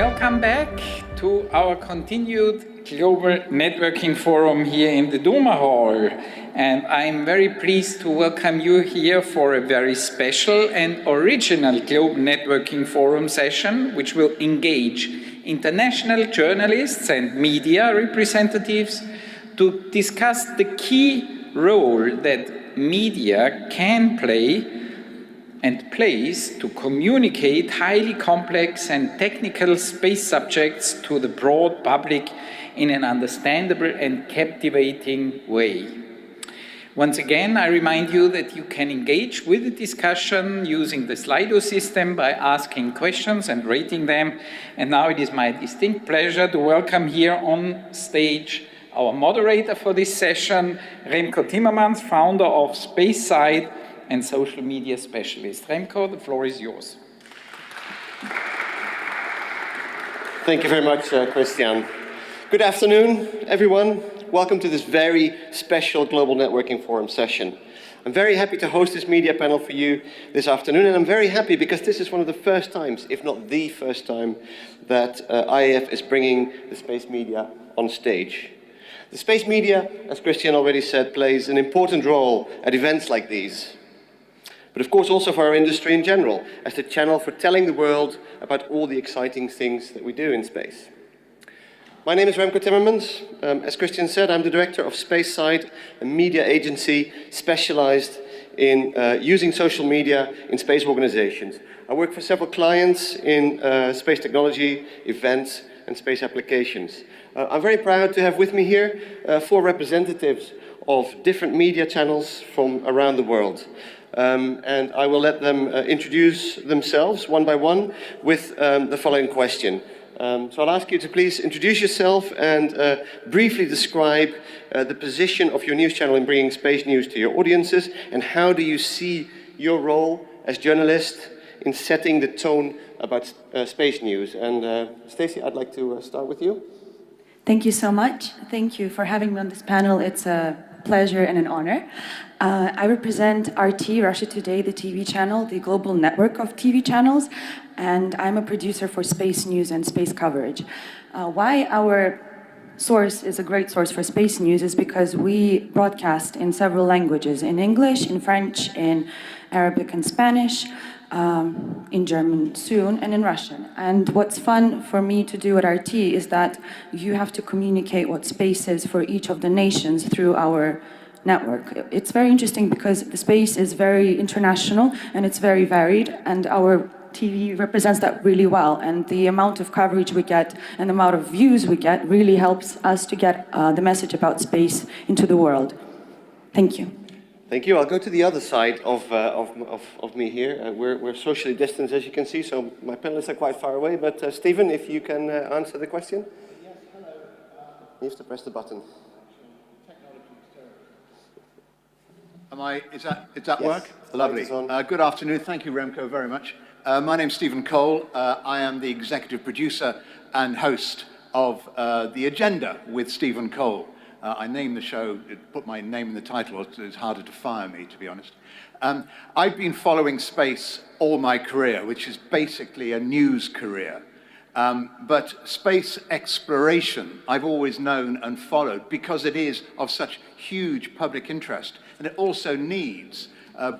Welcome back to our continued Global Networking Forum here in the Duma Hall. And I'm very pleased to welcome you here for a very special and original Global Networking Forum session, which will engage international journalists and media representatives to discuss the key role that media can play and plays to communicate highly complex and technical space subjects to the broad public in an understandable and captivating way. Once again, I remind you that you can engage with the discussion using the Slido system by asking questions and rating them. And now it is my distinct pleasure to welcome here on stage our moderator for this session, Remco Timmermans, founder of SpaceSide and social media specialist. Remco, the floor is yours. Thank you very much, Christian. Good afternoon, everyone. Welcome to this very special Global Networking Forum session. I'm very happy to host this media panel for you this afternoon, and I'm very happy because this is one of the first times, if not the first time, that IAF is bringing the space media on stage. The space media, as Christian already said, plays an important role at events like these, but of course also for our industry in general, as the channel for telling the world about all the exciting things that we do in space. My name is Remco Timmermans. As Christian said, I'm the director of SpaceSide, a media agency specialized in using social media in space organizations. I work for several clients in space technology, events, and space applications. I'm very proud to have with me here 4 representatives of different media channels from around the world. And I will let them introduce themselves one by one with the following question. So I'll ask you to please introduce yourself and briefly describe the position of your news channel in bringing space news to your audiences, and how do you see your role as journalist in setting the tone about space news. And Stacey, I'd like to start with you. Thank you so much. Thank you for having me on this panel. It's a pleasure and an honor. I represent RT, Russia Today, the TV channel, the global network of TV channels, and I'm a producer for space news and space coverage. Why our source is a great source for space news is because we broadcast in several languages, in English, in French, in Arabic and Spanish, in German soon, and in Russian. And what's fun for me to do at RT is that you have to communicate what space is for each of the nations through our network. It's very interesting because the space is very international and it's very varied, and our TV represents that really well. And the amount of coverage we get and the amount of views we get really helps us to get the message about space into the world. Thank you. Thank you. I'll go to the other side of me here. We're socially distanced, as you can see, so my panelists are quite far away. But Stephen, if you can answer the question. Yes, hello. You have to press the button. Is that Yes, work? Lovely. Good afternoon. Thank you, Remco, very much. My name's Stephen Cole. I am the executive producer and host of The Agenda with Stephen Cole. I named the show, put my name in the title, it's harder to fire me, to be honest. I've been following space all my career, which is basically a news career. But space exploration, I've always known and followed because it is of such huge public interest, and it also needs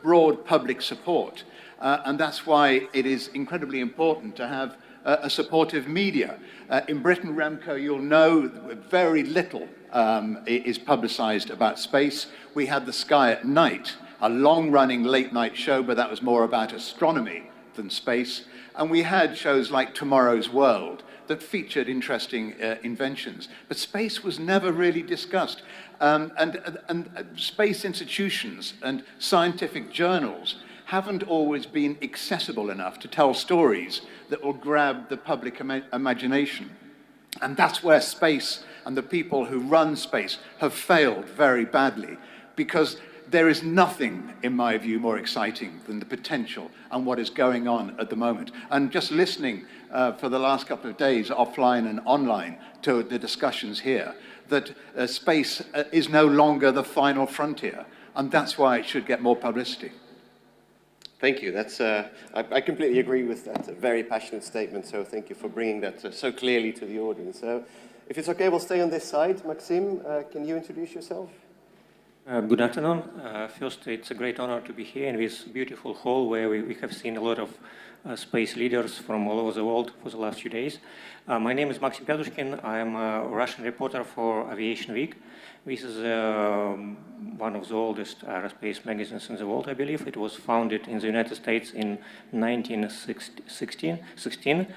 broad public support. And that's why it is incredibly important to have a supportive media. In Britain, Remco, you'll know very little is publicized about space. We had The Sky at Night, a long-running late-night show, but that was more about astronomy than space. And we had shows like Tomorrow's World that featured interesting inventions. But space was never really discussed. And space institutions and scientific journals haven't always been accessible enough to tell stories that will grab the public imagination. And that's where space and the people who run space have failed very badly, because there is nothing, in my view, more exciting than the potential and what is going on at the moment. And just listening for the last couple of days, offline and online, to the discussions here, that space is no longer the final frontier, and that's why it should get more publicity. Thank you. That's, I completely agree with that. A very passionate statement, so thank you for bringing that so clearly to the audience. If it's okay, we'll stay on this side. Maxim, can you introduce yourself? Good afternoon. First, it's a great honor to be here in this beautiful hall where we have seen a lot of space leaders from all over the world for the last few days. My name is Maxim Pyadushkin. I am a Russian reporter for Aviation Week. This is one of the oldest aerospace magazines in the world, I believe. It was founded in the United States in 1916.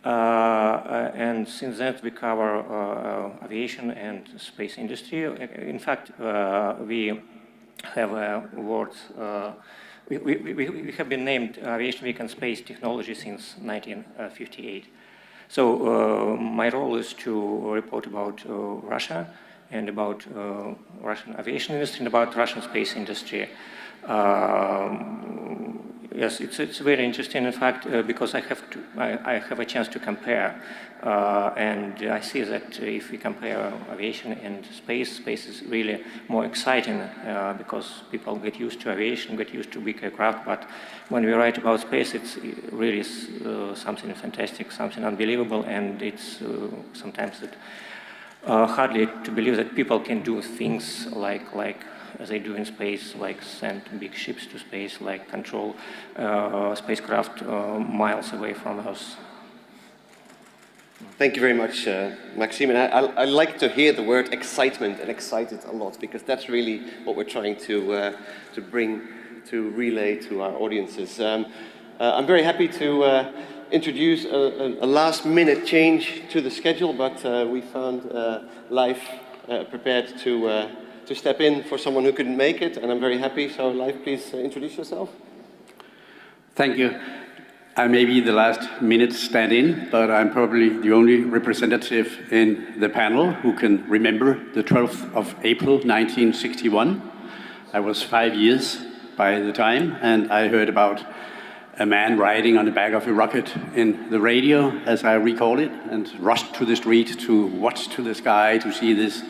And since then, we cover aviation and space industry. In fact, we have awards. We have been named Aviation Week and Space Technology since 1958. So my role is to report about Russia and about Russian aviation industry and about Russian space industry. Yes, it's very interesting, in fact, because I have a chance to compare, and I see that if we compare aviation and space is really more exciting because people get used to aviation, get used to big aircraft, but when we write about space, it's really something fantastic, something unbelievable, and it's sometimes hardly to believe that people can do things like as they do in space, like send big ships to space, like control spacecraft miles away from Earth. Thank you very much, Maxime. And I like to hear the word excitement and excited a lot, because that's really what we're trying to relay to our audiences. I'm very happy to introduce a last-minute change to the schedule, but we found Leif prepared to step in for someone who couldn't make it, and I'm very happy. So, Leif, please introduce yourself. Thank you. I may be the last minute stand-in, but I'm probably the only representative in the panel who can remember the 12th of April, 1961. I was 5 years by the time, and I heard about a man riding on the back of a rocket in the radio, as I recall it, and rushed to the street to watch to the sky to see this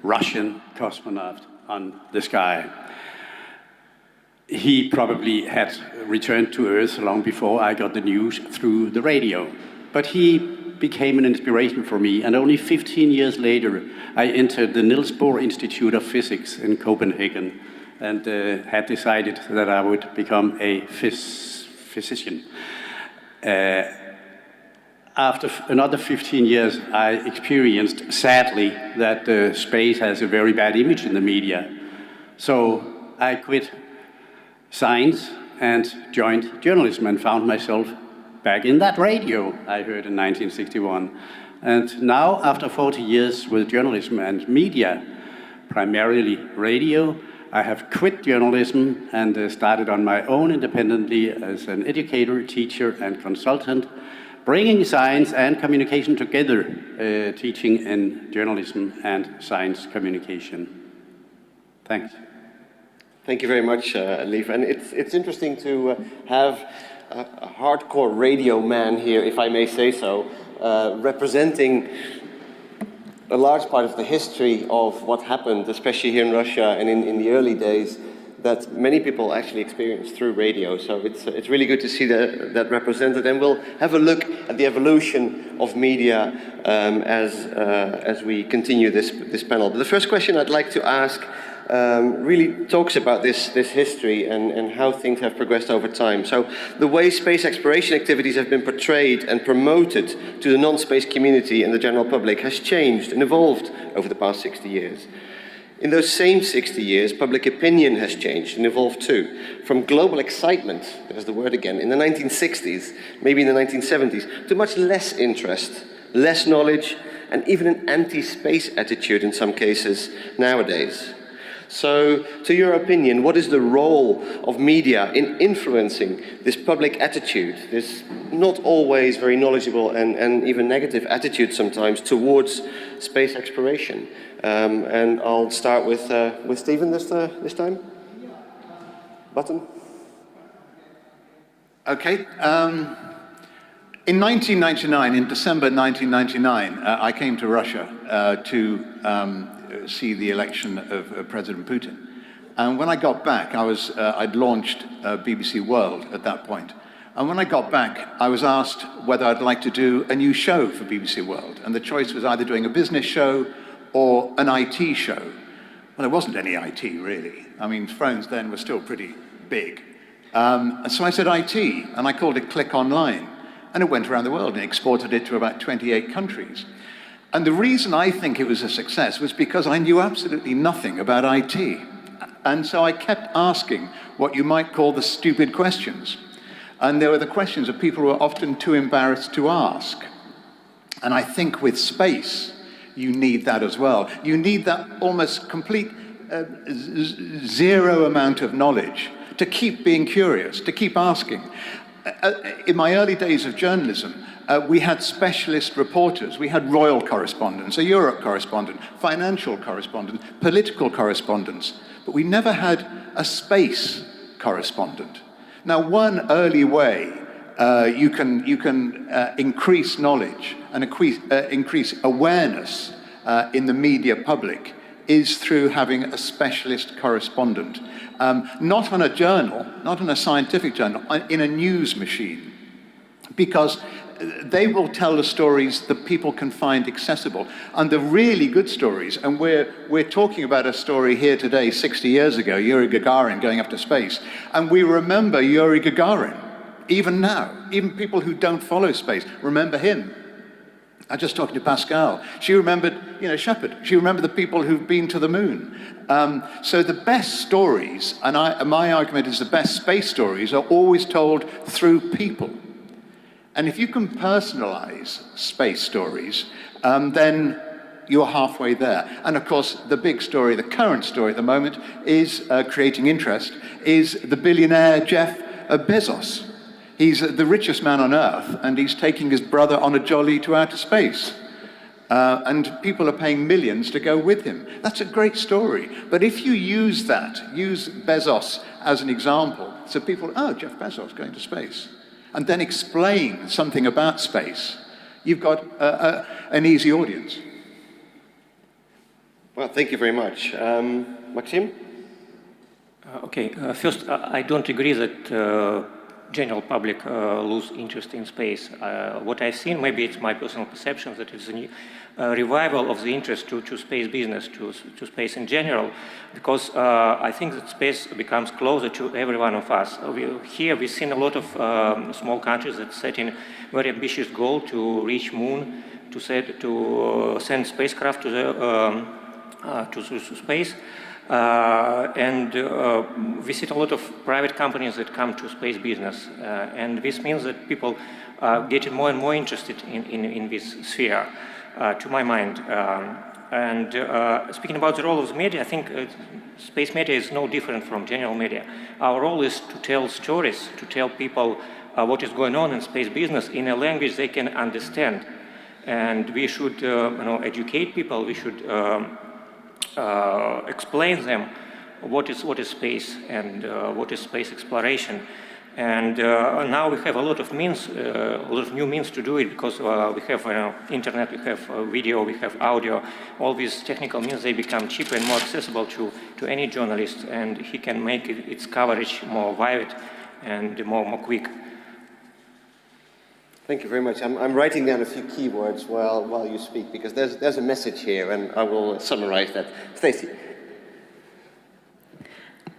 Russian cosmonaut on the sky. He probably had returned to Earth long before I got the news through the radio. But he became an inspiration for me, and only 15 years later, I entered the Niels Bohr Institute of Physics in Copenhagen and had decided that I would become a physician. After another 15 years, I experienced, sadly, that space has a very bad image in the media. So I quit science and joined journalism and found myself back in that radio I heard in 1961. And now, after 40 years with journalism and media, primarily radio, I have quit journalism and started on my own independently as an educator, teacher, and consultant, bringing science and communication together, teaching in journalism and science communication. Thanks. Thank you very much, Leif. And it's interesting to have a hardcore radio man here, if I may say so, representing a large part of the history of what happened, especially here in Russia and in the early days, that many people actually experienced through radio. So it's really good to see that represented. And we'll have a look at the evolution of media as we continue this panel. But the first question I'd like to ask really talks about this history and how things have progressed over time. So the way space exploration activities have been portrayed and promoted to the non-space community and the general public has changed and evolved over the past 60 years. In those same 60 years, public opinion has changed and evolved too. From global excitement, there's the word again, in the 1960s, maybe in the 1970s, to much less interest, less knowledge, and even an anti-space attitude in some cases nowadays. So, to your opinion, what is the role of media in influencing this public attitude, this not always very knowledgeable and even negative attitude sometimes towards space exploration? And I'll start with Stephen this time. Button. Okay. In 1999, in December 1999, I came to Russia to see the election of President Putin. And when I got back, I'd launched BBC World at that point. And when I got back, I was asked whether I'd like to do a new show for BBC World. And the choice was either doing a business show or an IT show. Well, there wasn't any IT, really. I mean, phones then were still pretty big. So I said IT, and I called it Click Online. And it went around the world and exported it to about 28 countries. And the reason I think it was a success was because I knew absolutely nothing about IT. And so I kept asking what you might call the stupid questions. And there were the questions that people were often too embarrassed to ask. And I think with space, you need that as well. You need that almost complete zero amount of knowledge to keep being curious, to keep asking. In my early days of journalism, we had specialist reporters. We had royal correspondents, a Europe correspondent, financial correspondent, political correspondents. But we never had a space correspondent. Now, one early way you can increase knowledge and increase awareness in the media public is through having a specialist correspondent. Not on a journal, not on a scientific journal, in a news machine. Because they will tell the stories that people can find accessible. And the really good stories, and we're talking about a story here today, 60 years ago, Yuri Gagarin going up to space. And we remember Yuri Gagarin, even now. Even people who don't follow space remember him. I was just talking to Pascal. She remembered, Shepard. She remembered the people who've been to the moon. So the best stories, and my argument is the best space stories, are always told through people. And if you can personalize space stories, then you're halfway there. And of course, the big story, the current story at the moment, is creating interest, is the billionaire Jeff Bezos. He's the richest man on Earth, and he's taking his brother on a jolly to outer space. And people are paying millions to go with him. That's a great story. But if you use Bezos as an example, so people, oh, Jeff Bezos going to space, and then explain something about space, you've got an easy audience. Well, thank you very much. Maxim? First, I don't agree that general public lose interest in space. What I've seen, maybe it's my personal perception, that it's a new revival of the interest to space business, to space in general, because I think that space becomes closer to every one of us. Here we've seen a lot of small countries that set in very ambitious goal to reach moon, to send spacecraft to space. And we see a lot of private companies that come to space business. And this means that people are getting more and more interested in this sphere, to my mind. And speaking about the role of the media, I think space media is no different from general media. Our role is to tell stories, to tell people what is going on in space business in a language they can understand. And we should educate people, we should explain them what is space and what is space exploration. And now we have a lot of means, a lot of new means to do it, because we have internet, we have video, we have audio. All these technical means, they become cheaper and more accessible to any journalist, and he can make its coverage more wide and more quick. Thank you very much. I'm writing down a few keywords while you speak, because there's a message here, and I will summarize that. Stacey.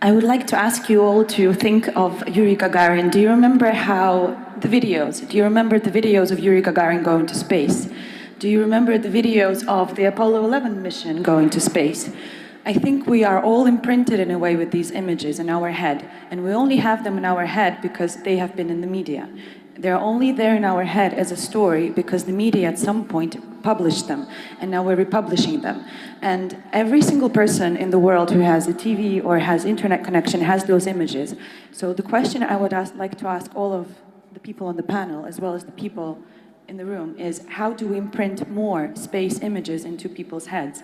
I would like to ask you all to think of Yuri Gagarin. Do you remember the videos of Yuri Gagarin going to space? Do you remember the videos of the Apollo 11 mission going to space? I think we are all imprinted in a way with these images in our head, and we only have them in our head because they have been in the media. They're only there in our head as a story because the media at some point published them, and now we're republishing them. And every single person in the world who has a TV or has internet connection has those images. So the question I would like to ask all of the people on the panel, as well as the people in the room, is how do we imprint more space images into people's heads?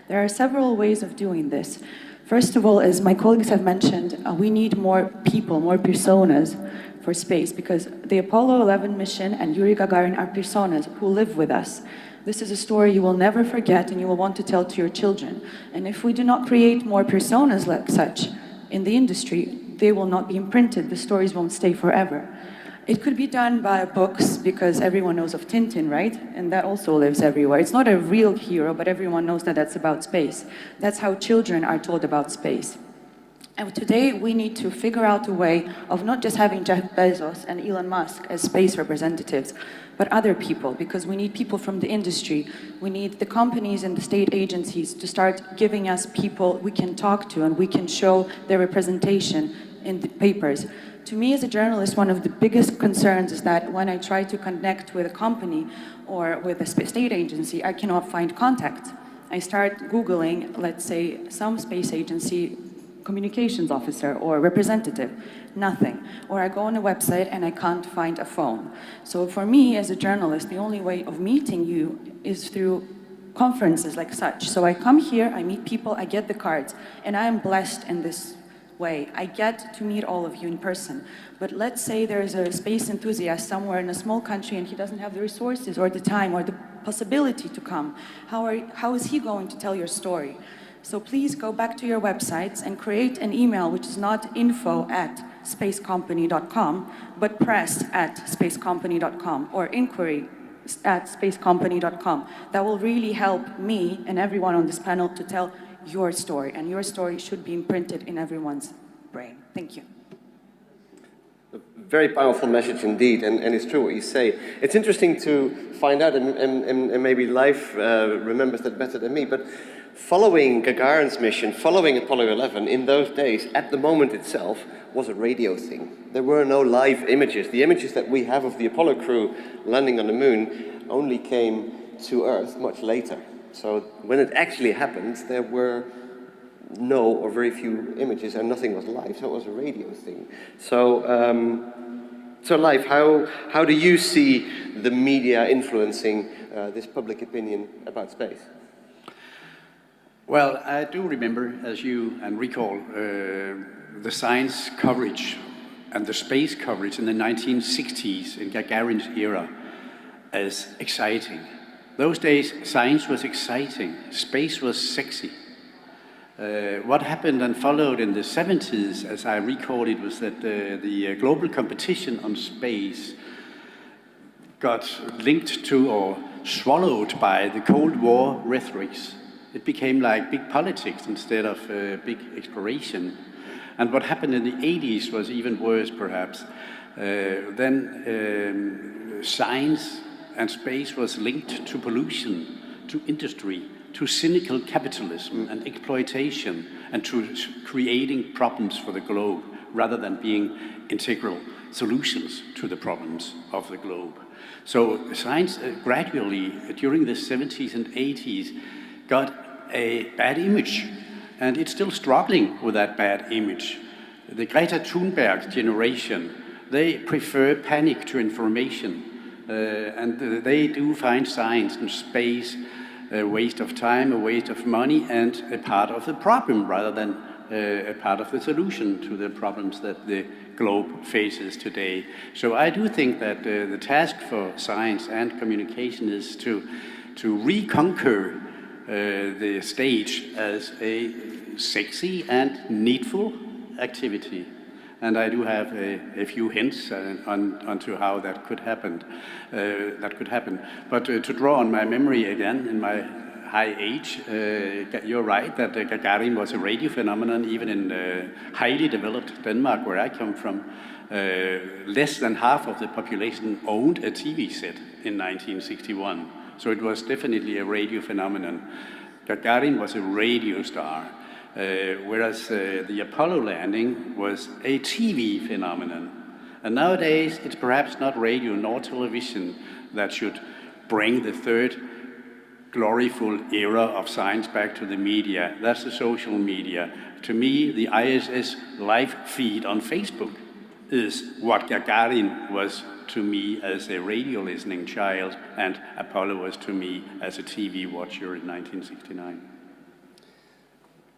There are several ways of doing this. First of all, as my colleagues have mentioned, we need more people, more personas for space, because the Apollo 11 mission and Yuri Gagarin are personas who live with us. This is a story you will never forget and you will want to tell to your children. And if we do not create more personas like such in the industry, they will not be imprinted. The stories won't stay forever. It could be done by books, because everyone knows of Tintin, right? And that also lives everywhere. It's not a real hero, but everyone knows that that's about space. That's how children are told about space. And today we need to figure out a way of not just having Jeff Bezos and Elon Musk as space representatives, but other people, because we need people from the industry. We need the companies and the state agencies to start giving us people we can talk to and we can show their representation in the papers. To me, as a journalist, one of the biggest concerns is that when I try to connect with a company or with a state agency, I cannot find contact. I start Googling, let's say, some space agency communications officer or representative, nothing. Or I go on a website and I can't find a phone. So for me, as a journalist, the only way of meeting you is through conferences like such. So I come here, I meet people, I get the cards, and I am blessed in this way. I get to meet all of you in person. But let's say there's a space enthusiast somewhere in a small country and he doesn't have the resources or the time or the possibility to come. How is he going to tell your story? So please go back to your websites and create an email which is not info@spacecompany.com, but press@spacecompany.com or inquiry@spacecompany.com. That will really help me and everyone on this panel to tell your story, and your story should be imprinted in everyone's brain. Thank you. A very powerful message indeed, and it's true what you say. It's interesting to find out, and maybe Leif remembers that better than me, but following Gagarin's mission, following Apollo 11, in those days, at the moment itself, was a radio thing. There were no live images. The images that we have of the Apollo crew landing on the moon only came to Earth much later. So when it actually happened, there were no or very few images and nothing was live, so it was a radio thing. So Leif, how do you see the media influencing this public opinion about space? Well, I do remember, as you and recall, the science coverage and the space coverage in the 1960s, in Gagarin's era, as exciting. Those days, science was exciting, space was sexy. What happened and followed in the 70s, as I recall it, was that the global competition on space got linked to or swallowed by the Cold War rhetorics. It became like big politics instead of big exploration. And what happened in the 80s was even worse, perhaps. Then science and space was linked to pollution, to industry, to cynical capitalism and exploitation, and to creating problems for the globe, rather than being integral solutions to the problems of the globe. So science gradually, during the 70s and 80s, got a bad image, and it's still struggling with that bad image. The Greta Thunberg generation, they prefer panic to information. And they do find science and space a waste of time, a waste of money, and a part of the problem rather than a part of the solution to the problems that the globe faces today. So I do think that the task for science and communication is to reconquer the stage as a sexy and needful activity. And I do have a few hints onto how that could happen. But to draw on my memory again, in my high age, you're right that Gagarin was a radio phenomenon, even in highly developed Denmark, where I come from. Less than half of the population owned a TV set in 1961. So it was definitely a radio phenomenon. Gagarin was a radio star. Whereas the Apollo landing was a TV phenomenon. And nowadays, it's perhaps not radio nor television that should bring the third gloriful era of science back to the media. That's the social media. To me, the ISS live feed on Facebook is what Gagarin was to me as a radio listening child, and Apollo was to me as a TV watcher in 1969.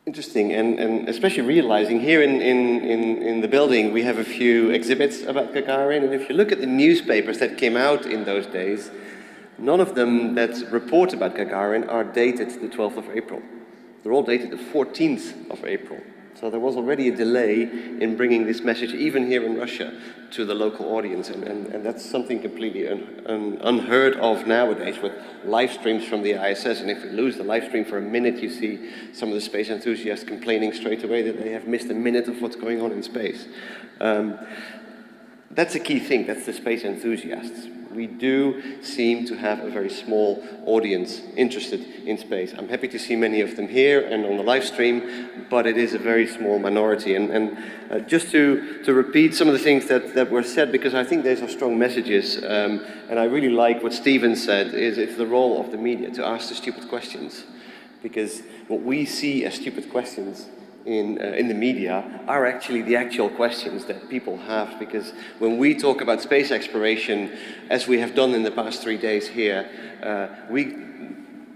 Interesting, and especially realizing here in the building we have a few exhibits about Gagarin, and if you look at the newspapers that came out in those days, none of them that report about Gagarin are dated the 12th of April. They're all dated the 14th of April. So there was already a delay in bringing this message, even here in Russia, to the local audience. And that's something completely unheard of nowadays with live streams from the ISS. And if we lose the live stream for a minute, you see some of the space enthusiasts complaining straight away that they have missed a minute of what's going on in space. That's a key thing, that's the space enthusiasts. We do seem to have a very small audience interested in space. I'm happy to see many of them here and on the live stream, but it is a very small minority. And just to repeat some of the things that were said, because I think these are strong messages, and I really like what Stephen said, is it's the role of the media to ask the stupid questions. Because what we see as stupid questions in the media are actually the actual questions that people have, because when we talk about space exploration, as we have done in the past 3 days here, we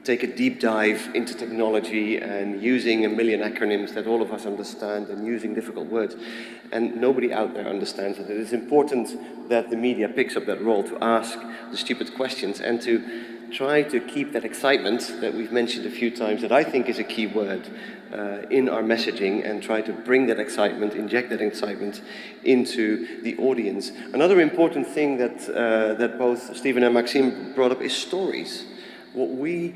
take a deep dive into technology and using a million acronyms that all of us understand and using difficult words, and nobody out there understands it. It is important that the media picks up that role to ask the stupid questions and to try to keep that excitement that we've mentioned a few times, that I think is a key word, in our messaging, and try to bring that excitement, inject that excitement into the audience. Another important thing that both Stephen and Maxim brought up is stories. What we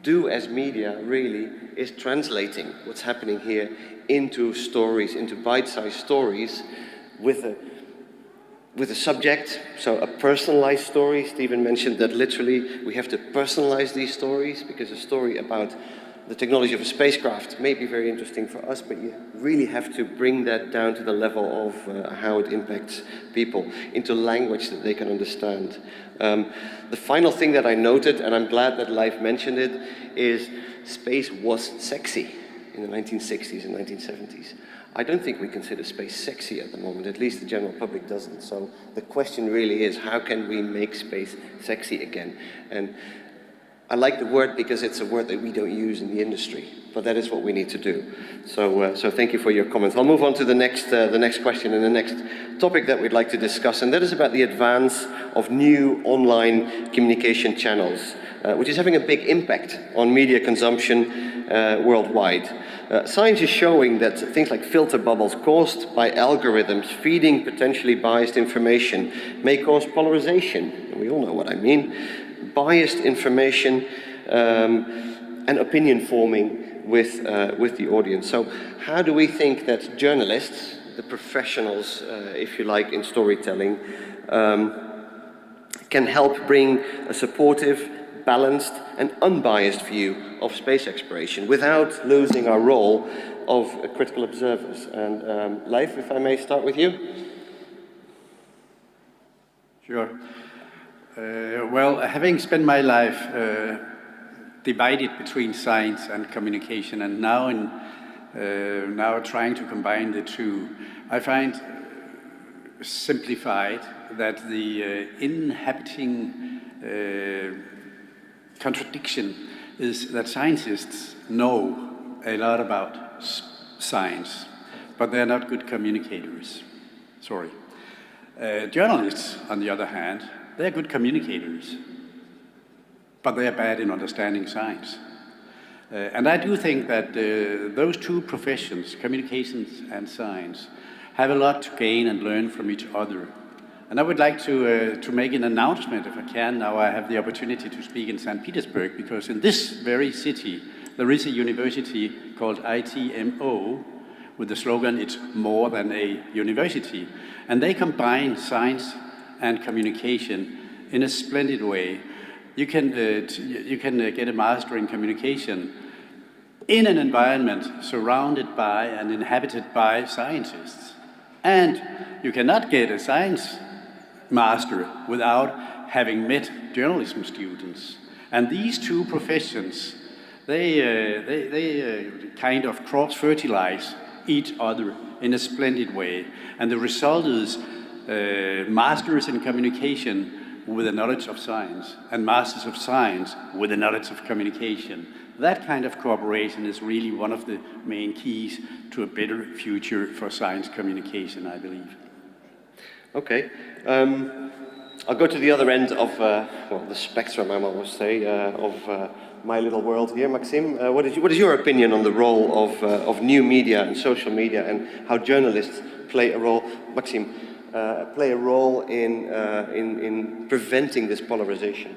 do as media really is translating what's happening here into stories, into bite-sized stories with a subject, so a personalized story. Stephen mentioned that literally we have to personalize these stories, because a story about the technology of a spacecraft may be very interesting for us, but you really have to bring that down to the level of how it impacts people, into language that they can understand. The final thing that I noted, and I'm glad that Leif mentioned it, is space was sexy in the 1960s and 1970s. I don't think we consider space sexy at the moment, at least the general public doesn't. So the question really is, how can we make space sexy again? And I like the word because it's a word that we don't use in the industry, but that is what we need to do. So thank you for your comments. I'll move on to the next question and the next topic that we'd like to discuss, and that is about the advance of new online communication channels, which is having a big impact on media consumption worldwide. Science is showing that things like filter bubbles caused by algorithms feeding potentially biased information may cause polarization, and we all know what I mean, biased information and opinion forming with the audience. So how do we think that journalists, the professionals, if you like, in storytelling, can help bring a supportive, balanced and unbiased view of space exploration without losing our role of critical observers? And Leif, if I may start with you. Sure. Well, having spent my life divided between science and communication, and now trying to combine the two, I find simplified that the inhabiting contradiction is that scientists know a lot about science, but they're not good communicators. Sorry. Journalists, on the other hand, they're good communicators, but they're bad in understanding science. And I do think that those two professions, communications and science, have a lot to gain and learn from each other. And I would like to make an announcement, if I can. Now I have the opportunity to speak in St. Petersburg, because in this very city, there is a university called ITMO, with the slogan, "It's more than a university." And they combine science and communication in a splendid way. You can get a master in communication in an environment surrounded by and inhabited by scientists. And you cannot get a science master without having met journalism students. And these two professions, they kind of cross-fertilize each other in a splendid way. And the result is masters in communication with a knowledge of science, and masters of science with a knowledge of communication. That kind of cooperation is really one of the main keys to a better future for science communication, I believe. Okay. I'll go to the other end of well, the spectrum, I must say, of my little world here. Maxim, what is your opinion on the role of new media and social media and how journalists play a role? Maxim, play a role in preventing this polarization?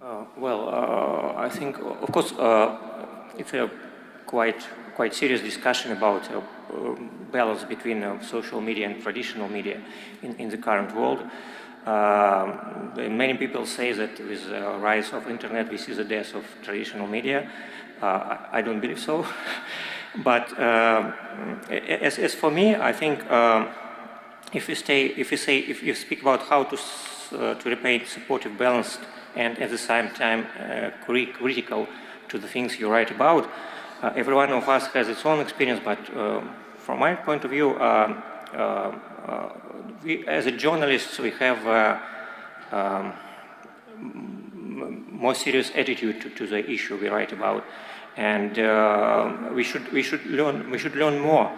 I think, of course, it's a quite serious discussion about balance between social media and traditional media in the current world. Many people say that with the rise of internet, we see the death of traditional media. I don't believe so. But as for me, I think if you speak about how to remain supportive, balanced, and at the same time critical to the things you write about, every one of us has its own experience. But from my point of view, we, as a journalist, we have a more serious attitude to the issue we write about, and we should learn more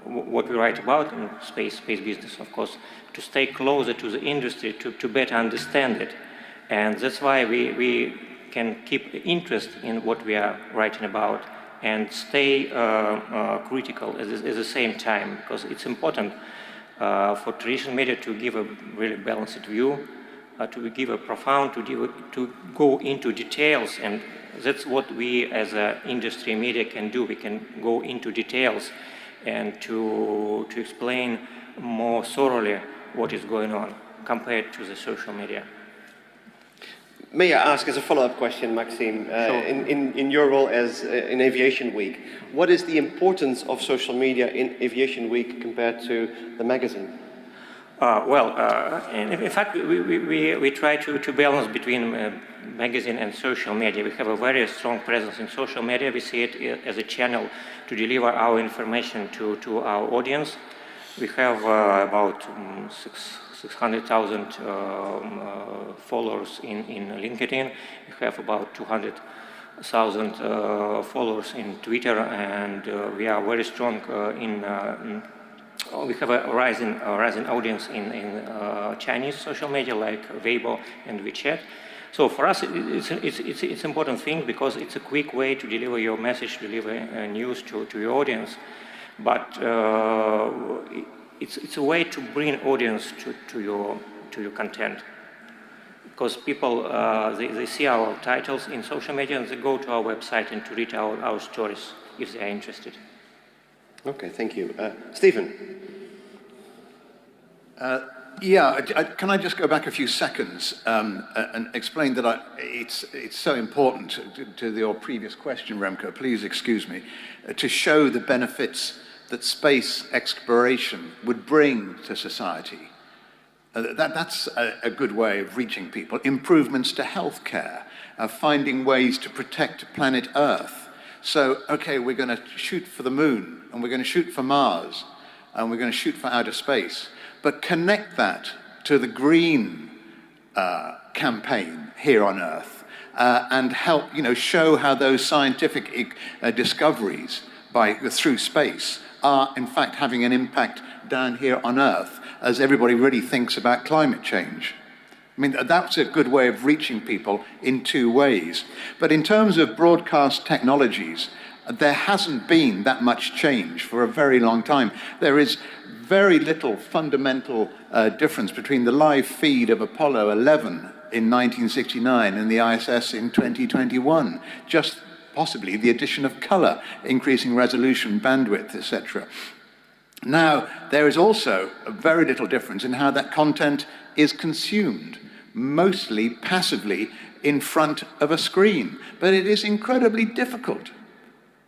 what we write about in space business, of course, to stay closer to the industry, to better understand it, and that's why we can keep interest in what we are writing about and stay critical at the same time, because it's important for traditional media to give a really balanced view, to give a profound, to go into details, and that's what we as an industry media can do. We can go into details and to explain more thoroughly what is going on compared to the social media. May I ask as a follow-up question, Maxim, Sure. in your role as in Aviation Week, what is the importance of social media in Aviation Week compared to the magazine? In fact, we try to balance between magazine and social media. We have a very strong presence in social media. We see it as a channel to deliver our information to our audience. We have about 600,000 followers in LinkedIn. We have about 200,000 followers in Twitter, and we are very strong we have a rising audience in Chinese social media like Weibo and WeChat. So for us, it's an important thing because it's a quick way to deliver your message, deliver news to your audience. But it's a way to bring audience to your content, because people they see our titles in social media and they go to our website and to read our stories if they are interested. Okay, thank you. Stephen. Can I just go back a few seconds and explain that it's so important to your previous question, Remco, please excuse me, to show the benefits that space exploration would bring to society. That's a good way of reaching people. Improvements to healthcare, finding ways to protect planet Earth. So, okay, we're going to shoot for the moon, and we're going to shoot for Mars, and we're going to shoot for outer space, but connect that to the green campaign here on Earth, and help, show how those scientific discoveries through space are, in fact, having an impact down here on Earth, as everybody really thinks about climate change. I mean, that's a good way of reaching people in two ways. But in terms of broadcast technologies, there hasn't been that much change for a very long time. There is very little fundamental difference between the live feed of Apollo 11 in 1969 and the ISS in 2021, just possibly the addition of color, increasing resolution, bandwidth, etc. Now, there is also a very little difference in how that content is consumed, mostly passively in front of a screen. But it is incredibly difficult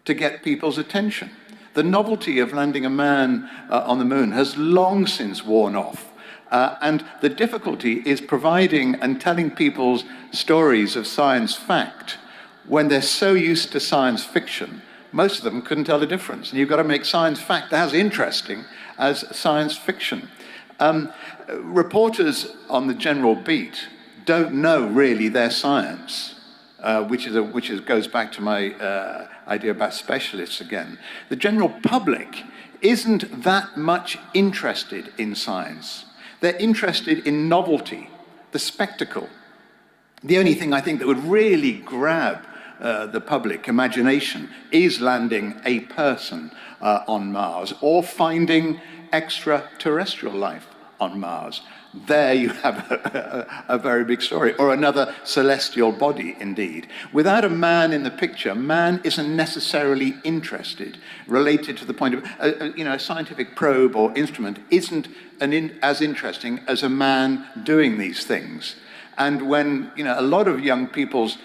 to get people's attention. The novelty of landing a man on the moon has long since worn off. And the difficulty is providing and telling people's stories of science fact when they're so used to science fiction. Most of them couldn't tell the difference. And you've got to make science fact as interesting as science fiction. Reporters on the general beat don't know really their science, which goes back to my idea about specialists again. The general public isn't that much interested in science. They're interested in novelty, the spectacle. The only thing I think that would really grab the public imagination is landing a person on Mars or finding extraterrestrial life on Mars. There you have a very big story, or another celestial body, indeed. Without a man in the picture, man isn't necessarily interested, related to the point of, a scientific probe or instrument isn't as interesting as a man doing these things. And when, a lot of young people's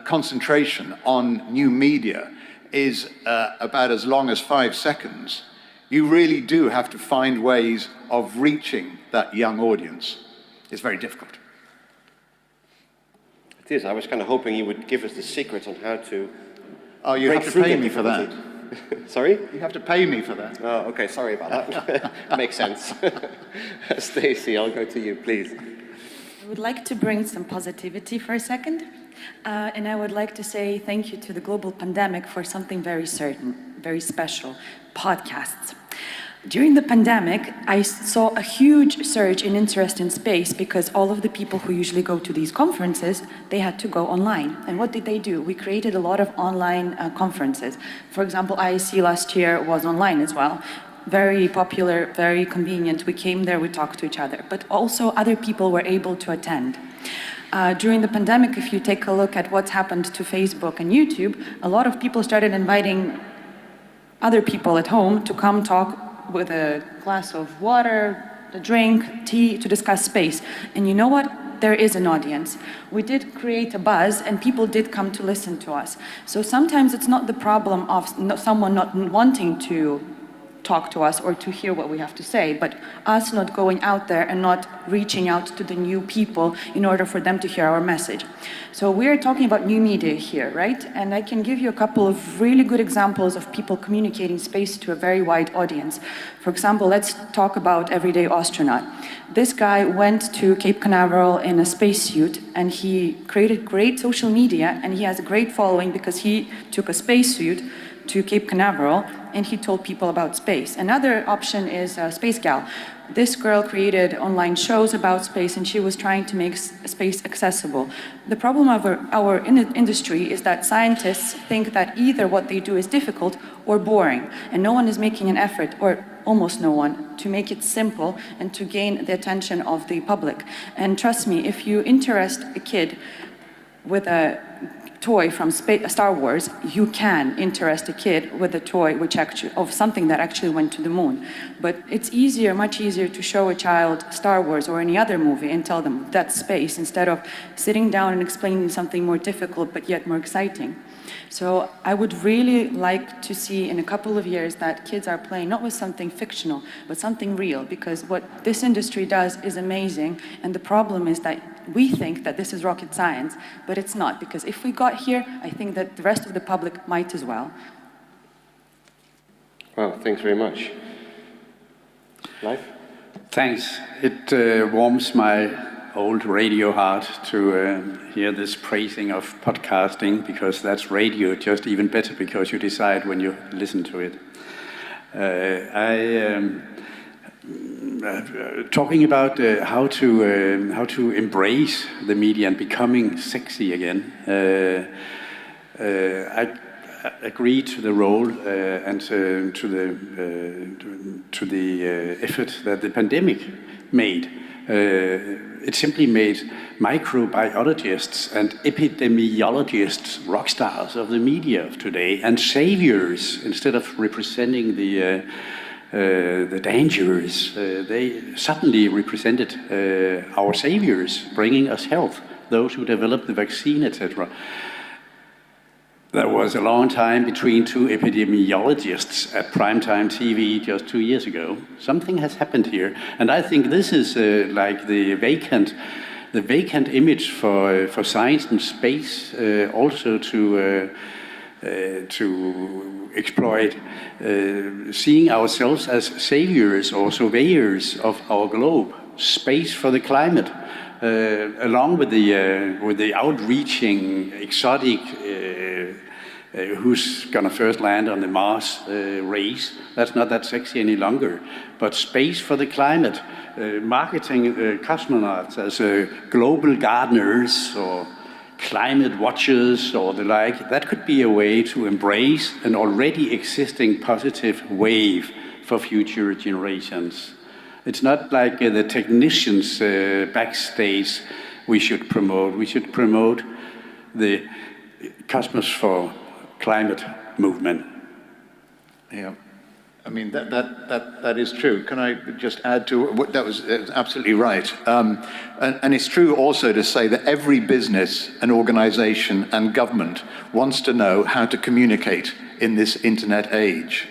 concentration on new media is about as long as 5 seconds, you really do have to find ways of reaching that young audience. It's very difficult. It is. I was kind of hoping you would give us the secret on how to... Oh, you have to pay me for that. Sorry? You have to pay me for that. Oh, okay. Sorry about that. Makes sense. Stacey, I'll go to you, please. I would like to bring some positivity for a second. And I would like to say thank you to the global pandemic for something very certain, very special, podcasts. During the pandemic, I saw a huge surge in interest in space because all of the people who usually go to these conferences, they had to go online. And what did they do? We created a lot of online conferences. For example, IAC last year was online as well. Very popular, very convenient. We came there, we talked to each other. But also other people were able to attend. During the pandemic, if you take a look at what's happened to Facebook and YouTube, a lot of people started inviting other people at home to come talk with a glass of water, a drink, tea, to discuss space. And you know what? There is an audience. We did create a buzz and people did come to listen to us. So sometimes it's not the problem of someone not wanting to talk to us or to hear what we have to say, but us not going out there and not reaching out to the new people in order for them to hear our message. So we're talking about new media here, right? And I can give you a couple of really good examples of people communicating space to a very wide audience. For example, let's talk about Everyday Astronaut. This guy went to Cape Canaveral in a spacesuit and he created great social media and he has a great following because he took a spacesuit to Cape Canaveral and he told people about space. Another option is Space Gal. This girl created online shows about space and she was trying to make space accessible. The problem of our industry is that scientists think that either what they do is difficult or boring, and no one is making an effort, or almost no one, to make it simple and to gain the attention of the public. And trust me, if you interest a kid with a toy from Star Wars, you can interest a kid with a toy of something that actually went to the moon. But it's easier, much easier to show a child Star Wars or any other movie and tell them that's space instead of sitting down and explaining something more difficult but yet more exciting. So I would really like to see in a couple of years that kids are playing not with something fictional, but something real, because what this industry does is amazing, and the problem is that we think that this is rocket science, but it's not, because if we got here, I think that the rest of the public might as well. Well, thanks very much. Leif? Thanks. It warms my old radio heart to hear this praising of podcasting, because that's radio, just even better because you decide when you listen to it. Talking about how to embrace the media and becoming sexy again. I agree to the role and to the effort that the pandemic made. It simply made microbiologists and epidemiologists rock stars of the media of today and saviors. Instead of representing the dangers, they suddenly represented our saviors, bringing us health, those who developed the vaccine, etc. There was a long time between two epidemiologists at primetime TV just 2 years ago. Something has happened here, and I think this is like the vacant image for science and space, also to exploit, seeing ourselves as saviors or surveyors of our globe, space for the climate, along with the outreaching, exotic who's going to first land on the Mars race. That's not that sexy any longer. But space for the climate, marketing cosmonauts as global gardeners or climate watchers or the like, that could be a way to embrace an already existing positive wave for future generations. It's not like the technicians backstage we should promote. We should promote the Cosmos for Climate movement. Yeah. I mean, that is true. Can I just add to what that was absolutely right. And it's true also to say that every business and organization and government wants to know how to communicate in this internet age.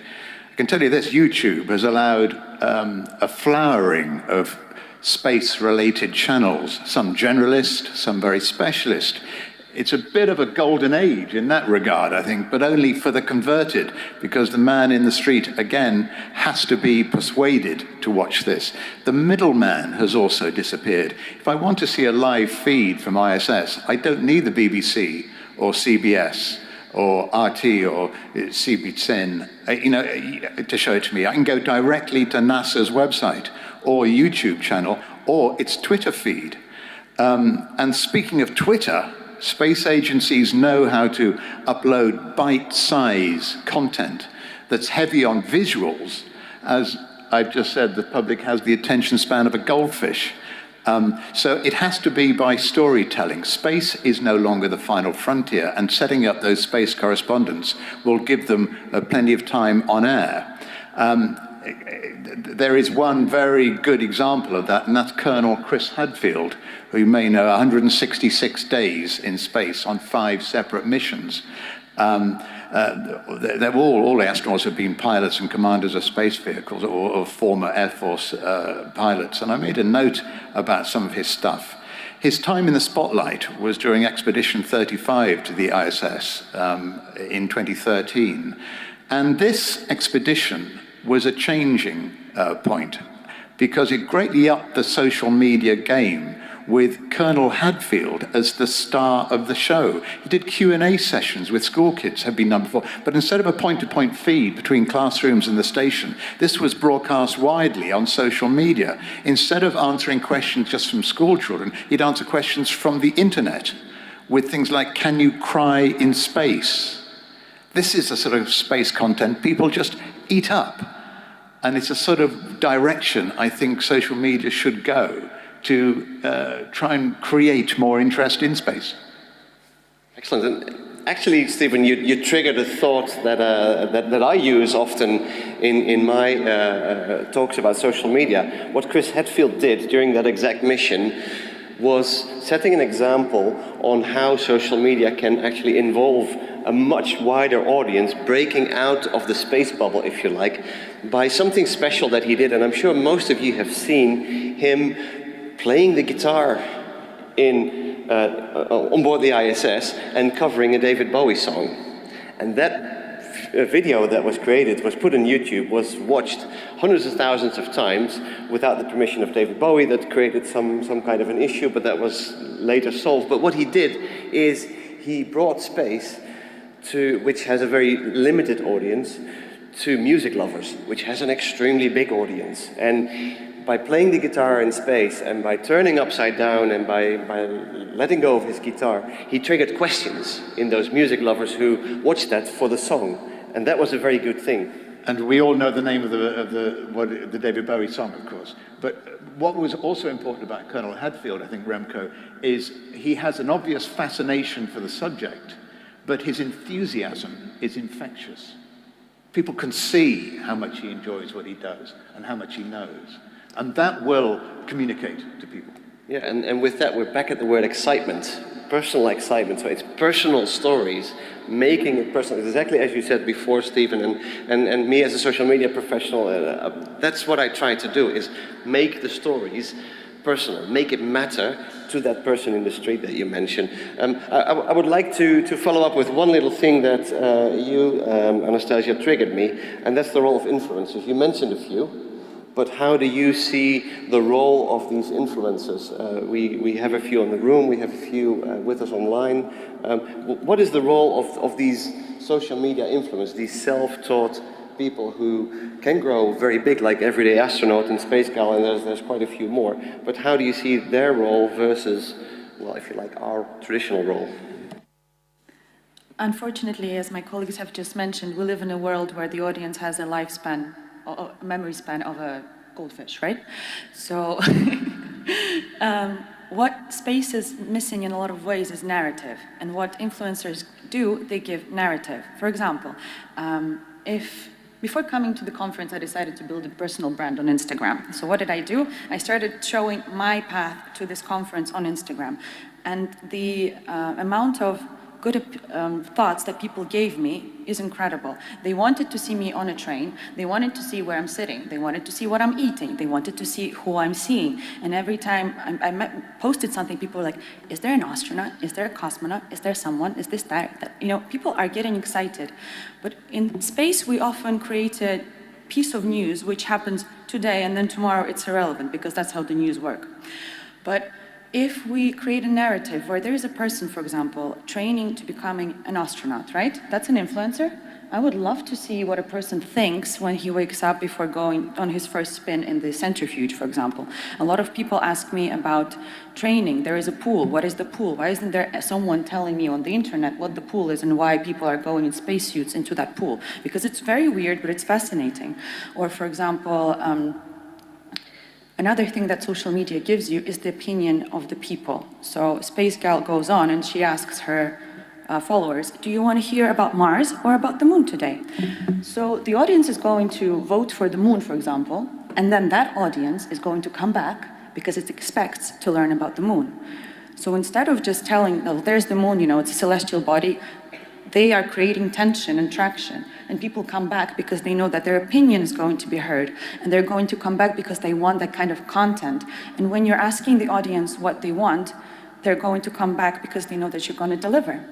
I can tell you this, YouTube has allowed a flowering of space-related channels, some generalist, some very specialist. It's a bit of a golden age in that regard, I think, but only for the converted, because the man in the street, again, has to be persuaded to watch this. The middleman has also disappeared. If I want to see a live feed from ISS, I don't need the BBC or CBS or RT or CGTN, to show it to me. I can go directly to NASA's website or YouTube channel or its Twitter feed. And speaking of Twitter, space agencies know how to upload bite-size content that's heavy on visuals. As I've just said, the public has the attention span of a goldfish. So it has to be by storytelling. Space is no longer the final frontier, and setting up those space correspondents will give them plenty of time on air. There is one very good example of that, and that's Colonel Chris Hadfield, who you may know, 166 days in space on 5 separate missions. They're all the astronauts have been pilots and commanders of space vehicles or former Air Force pilots, and I made a note about some of his stuff. His time in the spotlight was during Expedition 35 to the ISS in 2013, and this expedition was a changing point because it greatly upped the social media game with Colonel Hadfield as the star of the show. He did Q&A sessions with school kids, had been done before, but instead of a point-to-point feed between classrooms and the station, this was broadcast widely on social media. Instead of answering questions just from school children, he'd answer questions from the internet with things like, can you cry in space? This is a sort of space content people just eat up. And it's a sort of direction I think social media should go to try and create more interest in space. Excellent. And actually, Stephen, you triggered a thought that I use often in my talks about social media. What Chris Hadfield did during that exact mission was setting an example on how social media can actually involve a much wider audience, breaking out of the space bubble, if you like, by something special that he did. And I'm sure most of you have seen him playing the guitar on board the ISS and covering a David Bowie song. And that video that was created, was put on YouTube, was watched hundreds of thousands of times without the permission of David Bowie. That created some kind of an issue, but that was later solved. But what he did is he brought space to, which has a very limited audience, to music lovers, which has an extremely big audience. And by playing the guitar in space and by turning upside down and by letting go of his guitar, he triggered questions in those music lovers who watched that for the song. And that was a very good thing. And we all know the name of the David Bowie song, of course. But what was also important about Colonel Hadfield, I think, Remco, is he has an obvious fascination for the subject, but his enthusiasm is infectious. People can see how much he enjoys what he does and how much he knows. And that will communicate to people. Yeah, and with that, we're back at the word excitement, personal excitement. So it's personal stories, making it personal. It's exactly as you said before, Stephen, and me as a social media professional, that's what I try to do, is make the stories personal, make it matter to that person in the street that you mentioned. I would like to follow up with one little thing that you, Anastasia, triggered me, and that's the role of influencers. You mentioned a few. but how do you see the role of these influencers? We have a few in the room, we have a few with us online. What is the role of these social media influencers, these self-taught people who can grow very big, like Everyday Astronaut and Space Gal, and there's quite a few more. But how do you see their role versus, well, if you like, our traditional role? Unfortunately, as my colleagues have just mentioned, we live in a world where the audience has a lifespan, a memory span of a goldfish, right? So what space is missing in a lot of ways is narrative. And what influencers do, they give narrative. For example, before coming to the conference, I decided to build a personal brand on Instagram. So what did I do? I started showing my path to this conference on Instagram. And the amount of good thoughts that people gave me is incredible. They wanted to see me on a train. They wanted to see where I'm sitting. They wanted to see what I'm eating. They wanted to see who I'm seeing. And every time I posted something, people were like, is there an astronaut? Is there a cosmonaut? Is there someone? Is this that? You know, people are getting excited. But in space, we often create a piece of news which happens today and then tomorrow it's irrelevant because that's how the news work. But if we create a narrative where there is a person, for example, training to becoming an astronaut, right? That's an influencer. I would love to see what a person thinks when he wakes up before going on his first spin in the centrifuge, for example. A lot of people ask me about training. There is a pool. What is the pool? Why isn't there someone telling me on the internet what the pool is and why people are going in spacesuits into that pool? Because it's very weird, but it's fascinating. Or, for example, another thing that social media gives you is the opinion of the people. So Space Gal goes on and she asks her followers, do you want to hear about Mars or about the moon today? So the audience is going to vote for the moon, for example, and then that audience is going to come back because it expects to learn about the moon. So instead of just telling, oh, there's the moon, you know, it's a celestial body, they are creating tension and traction. And people come back because they know that their opinion is going to be heard. And they're going to come back because they want that kind of content. And when you're asking the audience what they want, they're going to come back because they know that you're going to deliver.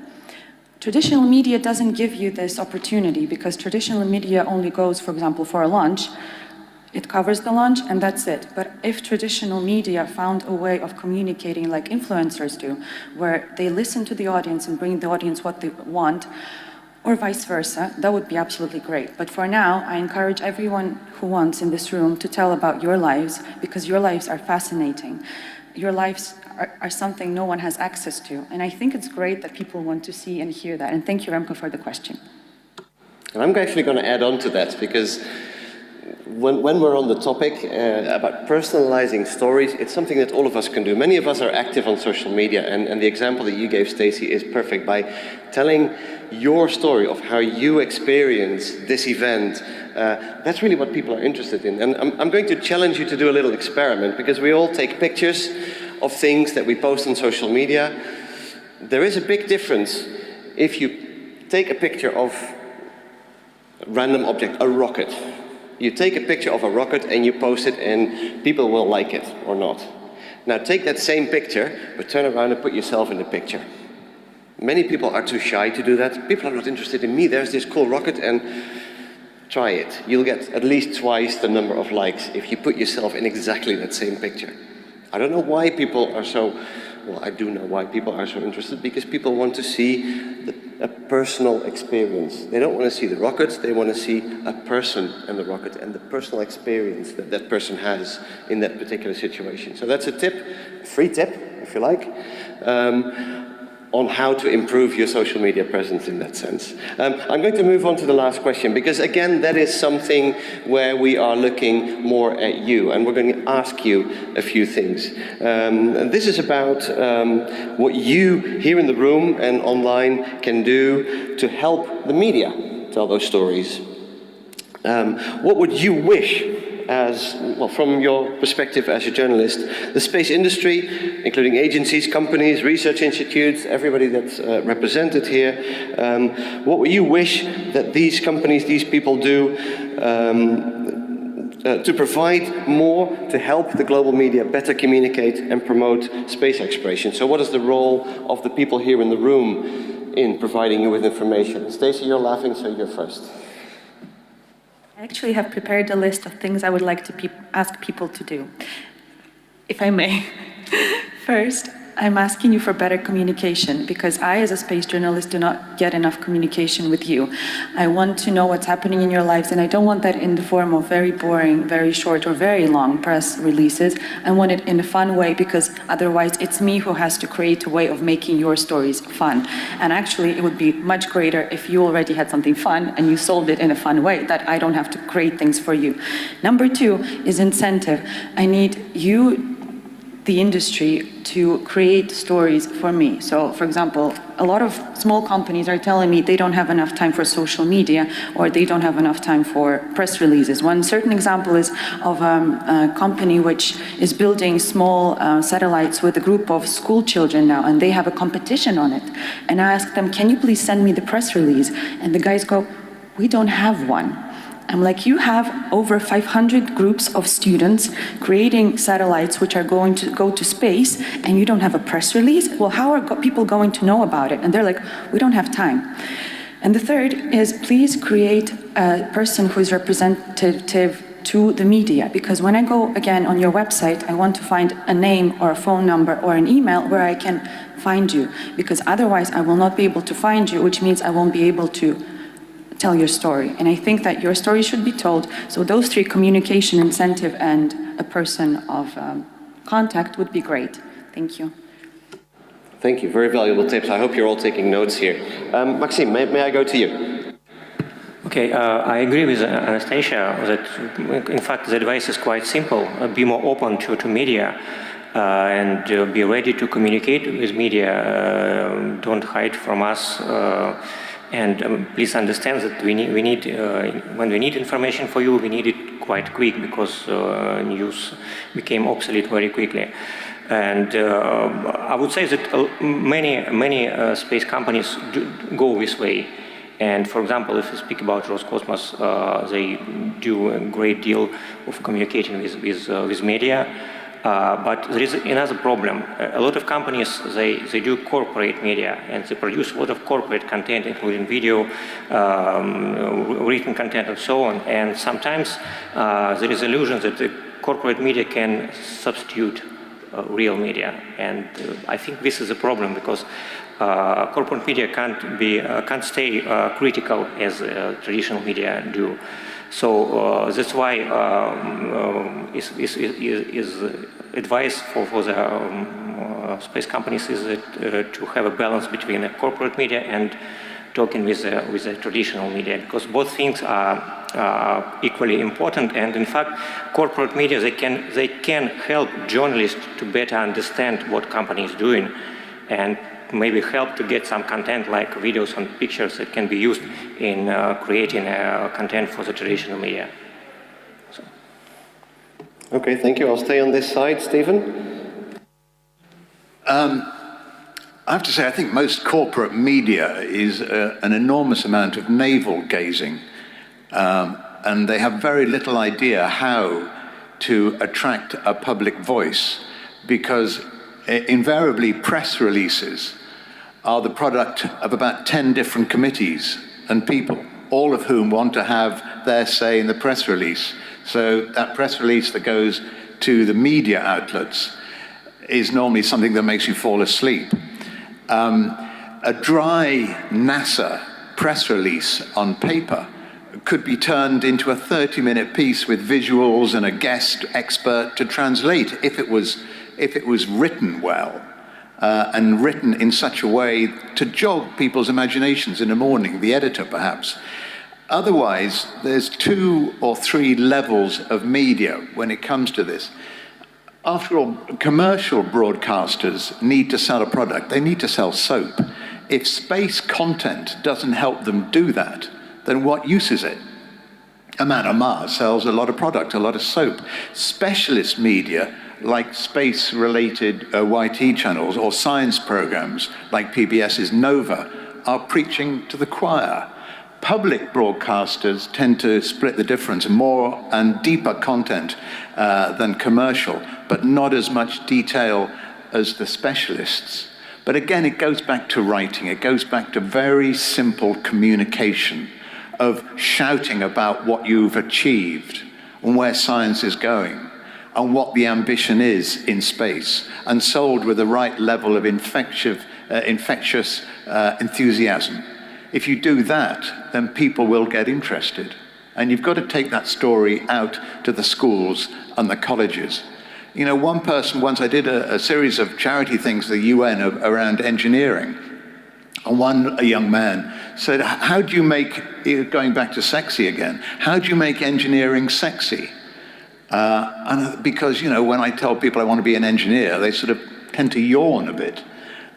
Traditional media doesn't give you this opportunity because traditional media only goes, for example, for a lunch. It covers the lunch and that's it. But if traditional media found a way of communicating like influencers do, where they listen to the audience and bring the audience what they want, or vice versa, that would be absolutely great. But for now, I encourage everyone who wants in this room to tell about your lives because your lives are fascinating. Your lives are something no one has access to. And I think it's great that people want to see and hear that. And thank you, Remco, for the question. And I'm actually going to add on to that because when we're on the topic about personalizing stories, it's something that all of us can do. Many of us are active on social media, and the example that you gave, Stacey, is perfect. By telling your story of how you experience this event, that's really what people are interested in. And I'm going to challenge you to do a little experiment, because we all take pictures of things that we post on social media. There is a big difference if you take a picture of a random object, a rocket. You take a picture of a rocket and you post it and people will like it or not. Now take that same picture, but turn around and put yourself in the picture. Many people are too shy to do that. People are not interested in me. There's this cool rocket and try it. You'll get at least twice the number of likes if you put yourself in exactly that same picture. I don't know why people are so, well, I do know why people are so interested, because people want to see a personal experience. They don't want to see the rocket, they want to see a person and the rocket and the personal experience that that person has in that particular situation. So that's a tip, free tip, if you like, on how to improve your social media presence in that sense. I'm going to move on to the last question, because again, that is something where we are looking more at you, and we're going to ask you a few things. This is about what you here in the room and online can do to help the media tell those stories. What would you wish, as well, from your perspective as a journalist, the space industry, including agencies, companies, research institutes, everybody that's represented here, what would you wish that these companies, these people do to provide more to help the global media better communicate and promote space exploration? So what is the role of the people here in the room in providing you with information? Stacey, you're laughing, so you're first. I actually have prepared a list of things I would like to ask people to do, if I may. First, I'm asking you for better communication because I, as a space journalist, do not get enough communication with you. I want to know what's happening in your lives, and I don't want that in the form of very boring, very short, or very long press releases. I want it in a fun way because otherwise it's me who has to create a way of making your stories fun. And actually, it would be much greater if you already had something fun and you sold it in a fun way, that I don't have to create things for you. Number two is incentive. I need you, the industry, to create stories for me. So, for example, a lot of small companies are telling me they don't have enough time for social media or they don't have enough time for press releases. One certain example is of a company which is building small satellites with a group of school children now, and they have a competition on it. And I asked them, can you please send me the press release? And the guys go, we don't have one. I'm like, you have over 500 groups of students creating satellites which are going to go to space, and you don't have a press release? Well, how are people going to know about it? And they're like, we don't have time. And the third is, please create a person who is representative to the media, because when I go again on your website, I want to find a name or a phone number or an email where I can find you, because otherwise I will not be able to find you, which means I won't be able to tell your story. And I think that your story should be told. So those three, communication, incentive, and a person of contact, would be great. Thank you. Thank you. Very valuable tips. I hope you're all taking notes here. Maxim, may I go to you? Okay, I agree with Anastasia that, in fact, the advice is quite simple. Be more open to media and be ready to communicate with media. Don't hide from us. And please understand that we need when we need information for you, we need it quite quick because news became obsolete very quickly. And I would say that many space companies go this way. And for example, if you speak about Roscosmos, they do a great deal of communicating with media. But there is another problem. A lot of companies, they do corporate media, and they produce a lot of corporate content, including video, written content, and so on. And sometimes there is illusion that the corporate media can substitute real media. And I think this is a problem because corporate media can't stay critical as traditional media do. So that's why is advice for the space companies is that, to have a balance between the corporate media and talking with the traditional media, because both things are equally important. And in fact, corporate media, they can help journalists to better understand what company is doing, and maybe help to get some content like videos and pictures that can be used in creating content for the traditional media. So. Okay, thank you. I'll stay on this side. Stephen? I have to say, I think most corporate media is an enormous amount of navel-gazing, and they have very little idea how to attract a public voice, because invariably press releases are the product of about 10 different committees and people, all of whom want to have their say in the press release. So that press release that goes to the media outlets is normally something that makes you fall asleep. A dry NASA press release on paper could be turned into a 30-minute piece with visuals and a guest expert to translate if it was written well, and written in such a way to jog people's imaginations in the morning, the editor perhaps. Otherwise, there's 2 or 3 levels of media when it comes to this. After all, commercial broadcasters need to sell a product. They need to sell soap. If space content doesn't help them do that, then what use is it? A Man on Mars sells a lot of product, a lot of soap. Specialist media, like space-related YT channels or science programs like PBS's Nova, are preaching to the choir. Public broadcasters tend to split the difference, more and deeper content than commercial, but not as much detail as the specialists. But again, it goes back to writing. It goes back to very simple communication of shouting about what you've achieved and where science is going and what the ambition is in space, and sold with the right level of infectious enthusiasm. If you do that, then people will get interested. And you've got to take that story out to the schools and the colleges. You know, one person, once I did a series of charity things at the UN around engineering, and a young man said, how do you make, going back to sexy again, how do you make engineering sexy? And because, you know, when I tell people I want to be an engineer, they sort of tend to yawn a bit.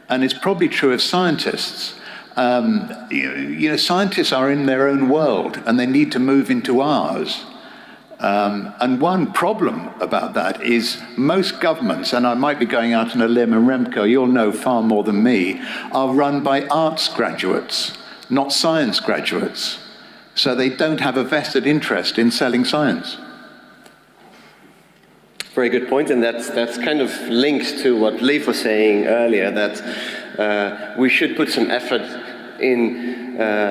And it's probably true of scientists. You know, scientists are in their own world and they need to move into ours. And one problem about that is most governments, and I might be going out on a limb, and Remco, you'll know far more than me, are run by arts graduates, not science graduates. So they don't have a vested interest in selling science. Very good point, and that's kind of linked to what Leif was saying earlier, that we should put some effort in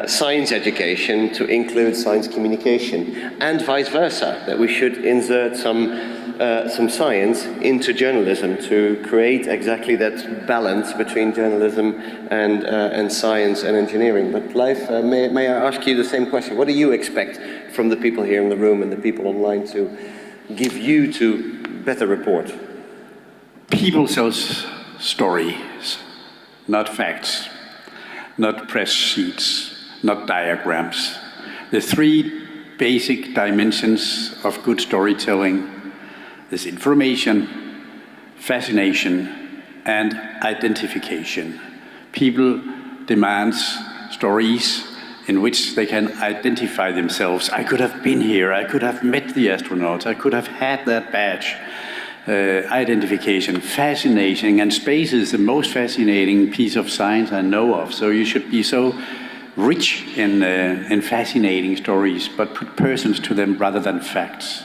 science education to include science communication, and vice versa, that we should insert some science into journalism to create exactly that balance between journalism and science and engineering. But Leif, may I ask you the same question? What do you expect from the people here in the room and the people online to give you to better report? People tell stories, not facts, not press sheets, not diagrams. The three basic dimensions of good storytelling is information, fascination, and identification. People demand stories in which they can identify themselves. I could have been here, I could have met the astronauts, I could have had that badge. Identification, fascination, and space is the most fascinating piece of science I know of. So you should be so rich in fascinating stories, but put persons to them rather than facts.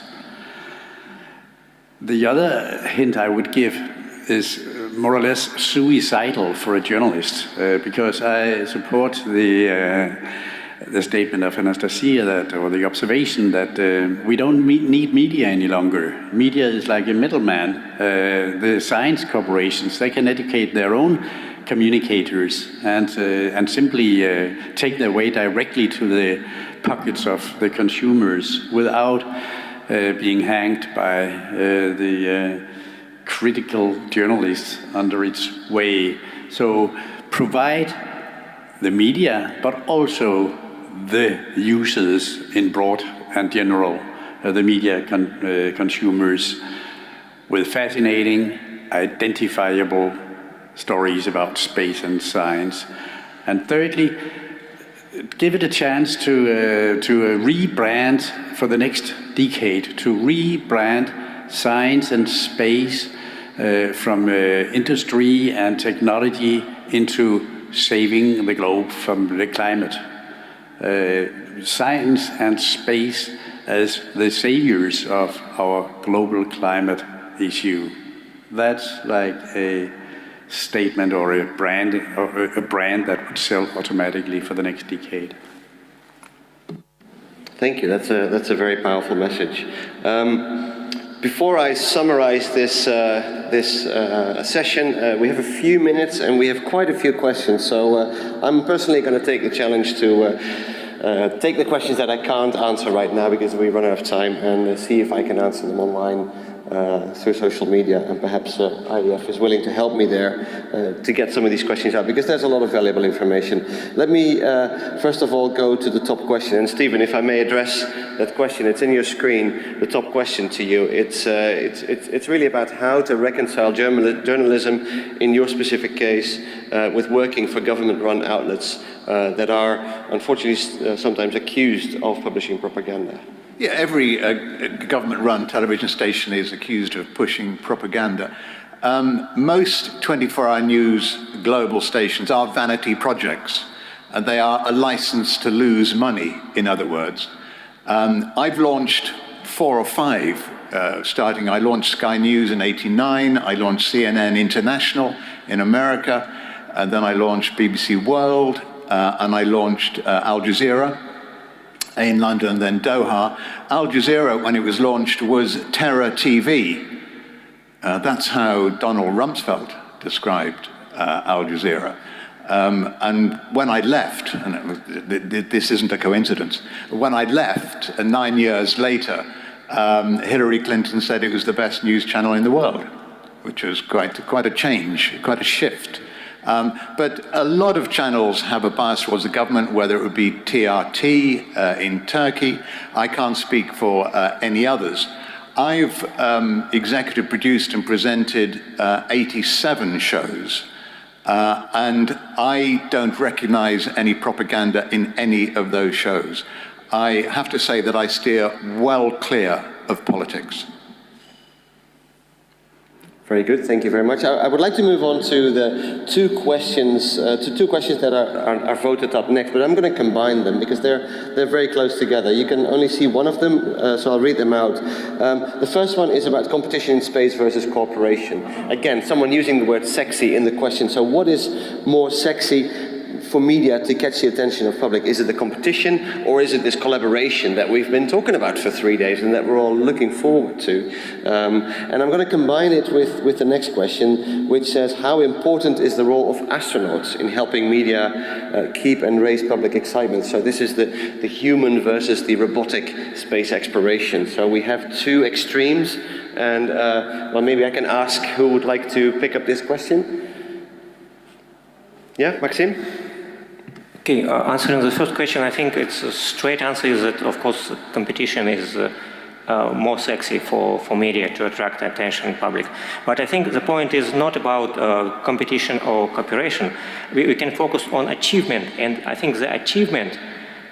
The other hint I would give is more or less suicidal for a journalist, because I support the statement of Anastasia, or the observation that we don't need media any longer. Media is like a middleman. The science corporations, they can educate their own communicators and simply take their way directly to the pockets of the consumers without being hanged by the critical journalists under its way. So provide the media, but also the users in broad and general, the media consumers, with fascinating, identifiable stories about space and science. And thirdly, give it a chance to rebrand for the next decade, to rebrand science and space from industry and technology into saving the globe from the climate. Science and space as the saviors of our global climate issue. That's like a statement or a brand that would sell automatically for the next decade. Thank you. That's a very powerful message. Before I summarize this session, we have a few minutes and we have quite a few questions. So I'm personally going to take the challenge to take the questions that I can't answer right now because we run out of time, and see if I can answer them online through social media, and perhaps IAF is willing to help me there to get some of these questions out, because there's a lot of valuable information. Let me first of all go to the top question, and Stephen, if I may address that question, it's in your screen, the top question to you. It's really about how to reconcile journalism in your specific case with working for government-run outlets that are unfortunately sometimes accused of publishing propaganda. Yeah, every government-run television station is accused of pushing propaganda. Most 24-hour news global stations are vanity projects, and they are a license to lose money, in other words. I've launched 4 or 5, I launched Sky News in '89, I launched CNN International in America, and then I launched BBC World, and I launched Al Jazeera. in London and then Doha. Al Jazeera, when it was launched, was Terror TV. That's how Donald Rumsfeld described Al Jazeera. And when I left, and this isn't a coincidence, when I left, 9 years later, Hillary Clinton said it was the best news channel in the world, which was quite a change, quite a shift. But a lot of channels have a bias towards the government, whether it would be TRT in Turkey. I can't speak for any others. I've executive produced and presented 87 shows, and I don't recognize any propaganda in any of those shows. I have to say that I steer well clear of politics. Very good, thank you very much. I would like to move on to the two questions that are voted up next, but I'm going to combine them because they're very close together. You can only see one of them, so I'll read them out. The first one is about competition in space versus cooperation. Again, someone using the word sexy in the question. So what is more sexy for media to catch the attention of public? Is it the competition, or is it this collaboration that we've been talking about for 3 days and that we're all looking forward to? And I'm going to combine it with the next question, which says, how important is the role of astronauts in helping media keep and raise public excitement? So this is the human versus the robotic space exploration. So we have two extremes, and well, maybe I can ask who would like to pick up this question. Yeah, Maxim? Okay, answering the first question, I think it's a straight answer is that, of course, competition is more sexy for media to attract attention in public. But I think the point is not about competition or cooperation. We can focus on achievement, and I think the achievement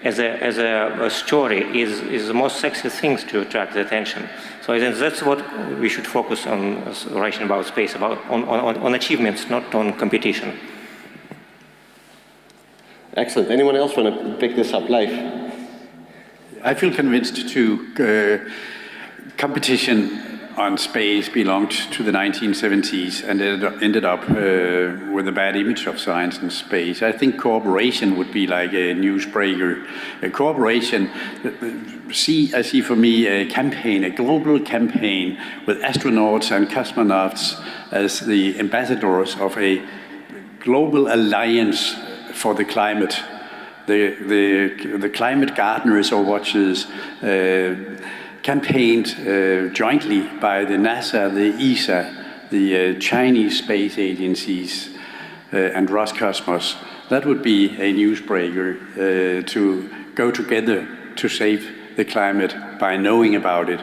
as a story is the most sexy things to attract the attention. So I think that's what we should focus on writing about space, on achievements, not on competition. Excellent. Anyone else want to pick this up? Leif? I feel convinced to competition on space belonged to the 1970s and ended up with a bad image of science and space. I think cooperation would be like a newsbreaker. Cooperation, I see for me a campaign, a global campaign with astronauts and cosmonauts as the ambassadors of a global alliance for the climate. The climate gardeners or watchers campaigned jointly by the NASA, the ESA, the Chinese space agencies, and Roscosmos. That would be a newsbreaker to go together to save the climate by knowing about it,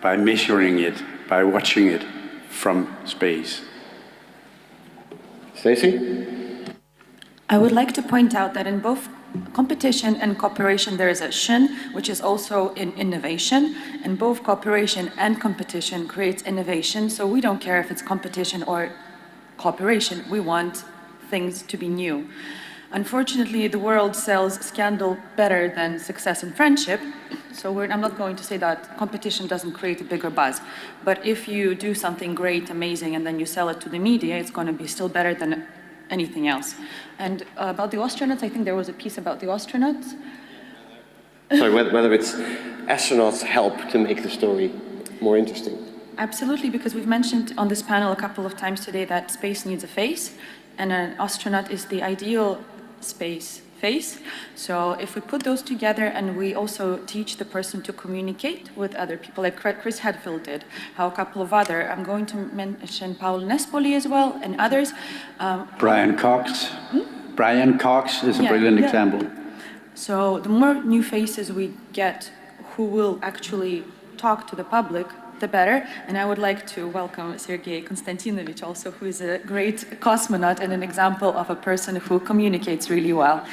by measuring it, by watching it from space. Stacey? I would like to point out that in both competition and cooperation there is a shin, which is also in innovation, and both cooperation and competition creates innovation, so we don't care if it's competition or cooperation, we want things to be new. Unfortunately, the world sells scandal better than success and friendship, so I'm not going to say that competition doesn't create a bigger buzz, but if you do something great, amazing, and then you sell it to the media, it's going to be still better than anything else. And about the astronauts, I think there was a piece about the astronauts. Sorry, whether it's astronauts help to make the story more interesting. Absolutely, because we've mentioned on this panel a couple of times today that space needs a face, and an astronaut is the ideal space face. So if we put those together and we also teach the person to communicate with other people, like Chris Hadfield did, how a couple of other, I'm going to mention Paul Nespoli as well, and others. Brian Cox. Brian Cox is a brilliant example. So the more new faces we get who will actually talk to the public, the better. And I would like to welcome Sergei Konstantinovich also, who is a great cosmonaut and an example of a person who communicates really well.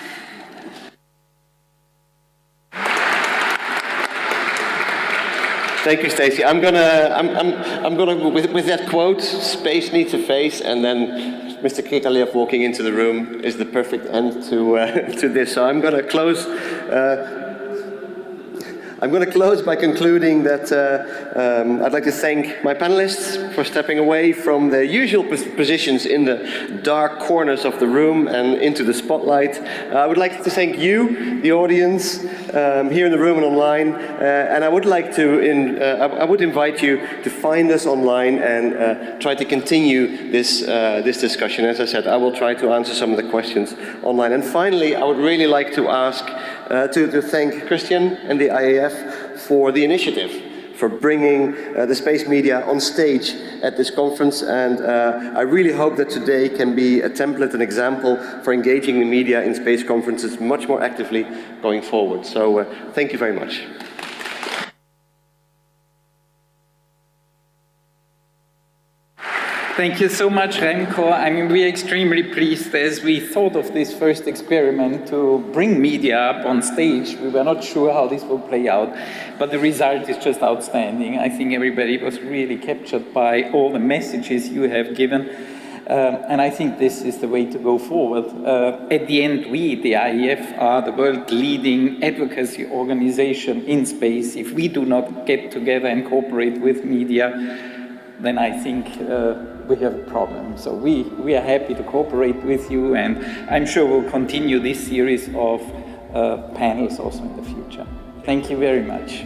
Thank you, Stacey. I'm gonna with that quote, space needs a face, and then Mr. Krikalev walking into the room is the perfect end to this. So I'm gonna close. I'm going to close by concluding that I'd like to thank my panelists for stepping away from their usual positions in the dark corners of the room and into the spotlight. I would like to thank you, the audience, here in the room and online, and I would like to, I would invite you to find us online and try to continue this discussion. As I said, I will try to answer some of the questions online. And finally, I would really like to ask, to thank Christian and the IAF for the initiative, for bringing the space media on stage at this conference, and I really hope that today can be a template, an example for engaging the media in space conferences much more actively going forward. So thank you very much. Thank you so much, Remco. I mean, we are extremely pleased as we thought of this first experiment to bring media up on stage. We were not sure how this will play out, but the result is just outstanding. I think everybody was really captured by all the messages you have given. And I think this is the way to go forward. At the end, we, the IAF, are the world-leading advocacy organization in space. If we do not get together and cooperate with media, then I think we have a problem. So we are happy to cooperate with you, and I'm sure we'll continue this series of panels also in the future. Thank you very much.